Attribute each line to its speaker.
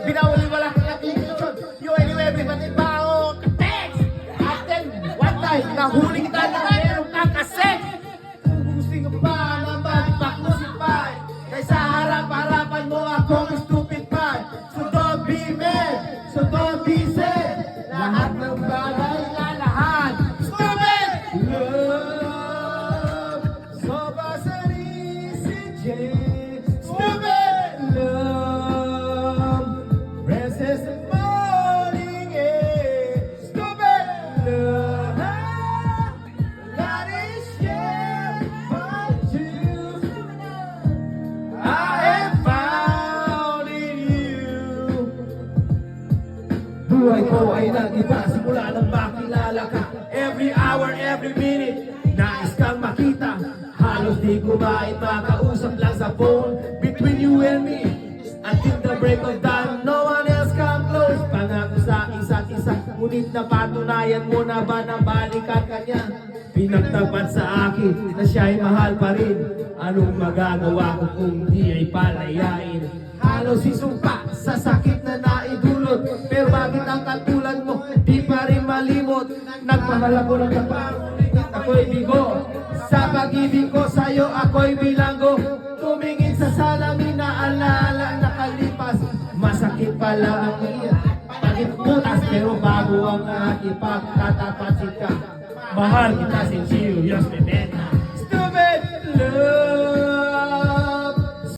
Speaker 1: Binawali-wala ka ating intensyon. You anyway, everybody bao, ka-text! At then, one time, nahuli kita na meron ka kasi. Kung gusto ka pa na magpaklusipay, kaysa harap-harapan mo akong stupid pie. So don't be mad, so don't be sad. Lahat ng bagay lalahan. Stupid! Love, so basa ni si Jay. Stupid! Love, restless in morning, eh. Stupid! Love, that is shared by two. I am found in you. Buhay ko ay nag-iba simula nang makilala ka. Every hour, every minute, nais kang makita. Halos di ko makausap lang sa phone. Between you and me, until the break of dawn, no one else come close. Pangako sa isa't isa, ngunit napatunayan mo na ba na balikan ka niya? Pinagtapat sa akin na siya'y mahal pa rin. Anong magagawa ko kung di ay palayain? Halos isumpa sa sakit na naidulot. Pero bakit ang katulad mo di pa rin malimot? Nagmahal ako ng kapangulit, ako'y bigo. Sa pag-ibig ko sa'yo ako'y bilanggo. Tumingin sa salamin na alaala nakalipas. Masakit pala ang iyan, pagit butas pero bago ang aking pagtatapasin ka. Mahal kita sincere, yes, me man. Stupid love.